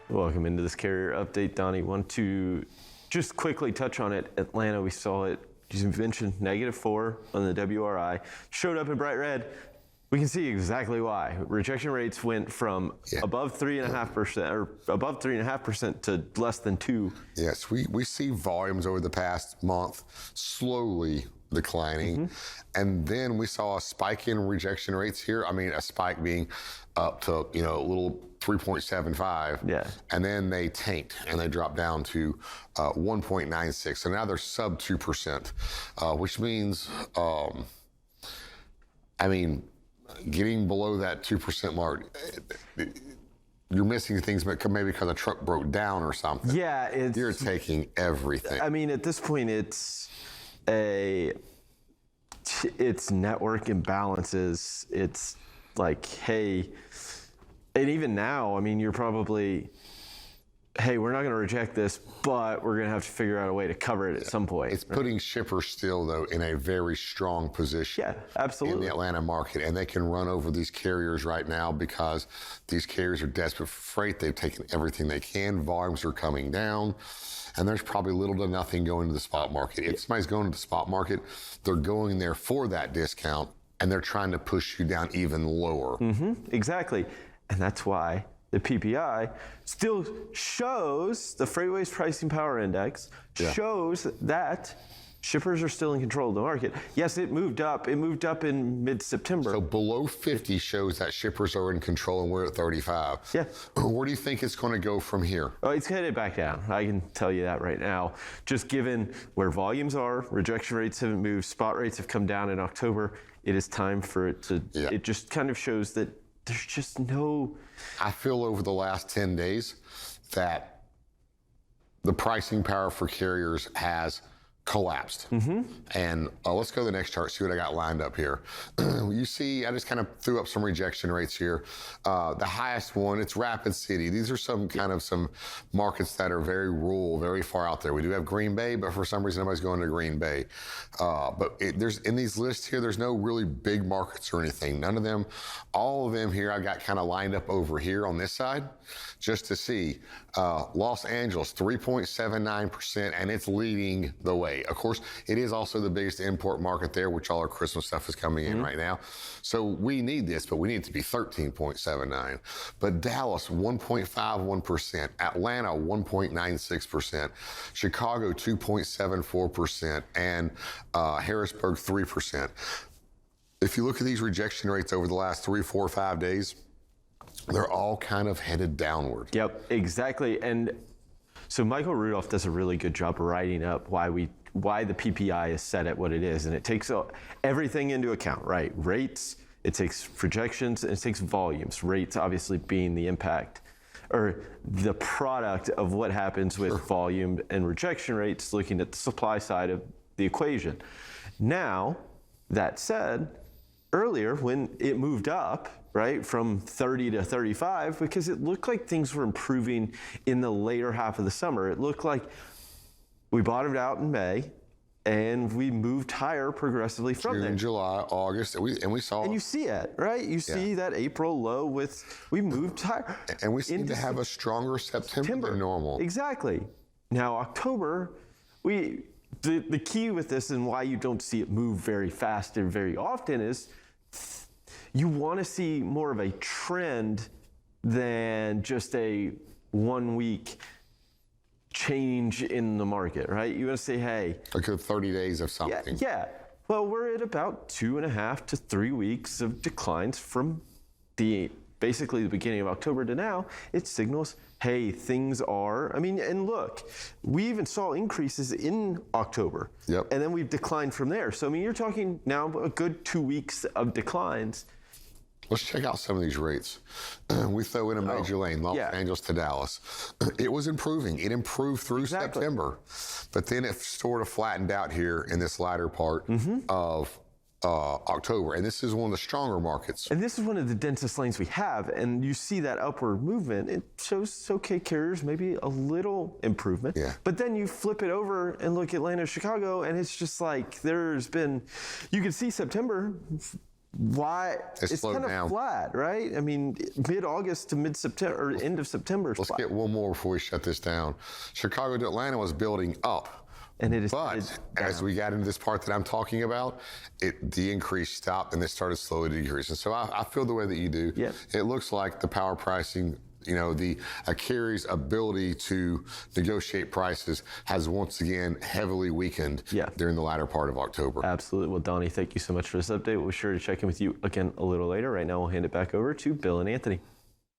Welcome into this carrier update, Donny. Want to just quickly touch on it. Atlanta, we saw it, as you mentioned, -4 on the WRI. Showed up in bright red. We can see exactly why. Rejection rates went from above 3.5% or above 3.5% to less than 2. Yes, we see volumes over the past month slowly declining. And then we saw a spike in rejection rates here. I mean, a spike being up to, a little 3.75. Yeah. And then they tanked and they dropped down to 1.96. So now they're sub 2%, which means, getting below that 2% mark, you're missing things maybe because a truck broke down or something. Yeah, you're taking everything. I mean, at this point, it's network imbalances. It's like, hey, and even now, I mean, you're probably, hey, we're not going to reject this, but we're going to have to figure out a way to cover it at some point. It's putting shippers still, though, in a very strong position. Yeah, absolutely. In the Atlanta market, and they can run over these carriers right now because these carriers are desperate for freight. They've taken everything they can. Volumes are coming down, and there's probably little to nothing going to the spot market. If somebody's going to the spot market, they're going there for that discount, and they're trying to push you down even lower. Exactly, and that's why the PPI still shows, the Freightways Pricing Power Index shows that shippers are still in control of the market. Yes, it moved up. It moved up in mid-September. So below 50 shows that shippers are in control, and we're at 35. Yeah. Where do you think it's going to go from here? Oh, it's headed back down. I can tell you that right now. Just given where volumes are, rejection rates haven't moved, spot rates have come down in October. It is time for it to, it just kind of shows that there's just no... I feel over the last 10 days that the pricing power for carriers has collapsed. And let's go to the next chart, see what I got lined up here. You see, I just kind of threw up some rejection rates here. The highest one, it's Rapid City. These are some markets that are very rural, very far out there. We do have Green Bay, but for some reason, nobody's going to Green Bay. But there's in these lists here, there's no really big markets or anything. None of them, all of them here, I got kind of lined up over here on this side, just to see. Los Angeles, 3.79%, and it's leading the way. Of course, it is also the biggest import market there, which all our Christmas stuff is coming in right now. So we need this, but we need it to be 13.79. But Dallas, 1.51%. Atlanta, 1.96%. Chicago, 2.74%. And Harrisburg, 3%. If you look at these rejection rates over the last 3, 4, 5 days, they're all kind of headed downward. Yep, exactly. And so Michael Rudolph does a really good job writing up why the PPI is set at what it is, and it takes everything into account, right? Rates, it takes projections, and it takes volumes. Rates obviously being the impact or the product of what happens with volume and rejection rates, looking at the supply side of the equation. Now, that said, earlier when it moved up, right, from 30 to 35, because it looked like things were improving in the later half of the summer. It looked like we bottomed out in May, and we moved higher progressively from there. June, July, August, and we saw... And you see it, right? You see that April low we moved higher. And we seem to have a stronger September than normal. Exactly. Now, October, the key with this and why you don't see it move very fast and very often is you want to see more of a trend than just a 1 week change in the market, right? You want to say, hey, like 30 days of something. Yeah. Well, we're at about 2.5 to 3 weeks of declines from basically the beginning of October to now. It signals, hey, things are, and look, we even saw increases in October. Yep. And then we've declined from there. So, you're talking now a good 2 weeks of declines. Let's check out some of these rates. We throw in a major lane, Los Angeles to Dallas. It was improving. It improved through September, but then it sort of flattened out here in this latter part of October. And this is one of the stronger markets. And this is one of the densest lanes we have. And you see that upward movement. It shows, okay, carriers, maybe a little improvement. Yeah. But then you flip it over and look at Atlanta, Chicago, and it's just like you can see September why it's slowed kind of down. flat, right? I mean, mid-August to mid-September or end of September. Let's get one more before we shut this down. Chicago to Atlanta was building up. And it is But as we got into this part that I'm talking about, the increase stopped and it started slowly to decrease. And so I feel the way that you do. Yep. It looks like the power pricing, a carrier's ability to negotiate prices has once again heavily weakened during the latter part of October. Absolutely. Well, Donny, thank you so much for this update. We'll be sure to check in with you again a little later. Right now, we'll hand it back over to Bill and Anthony.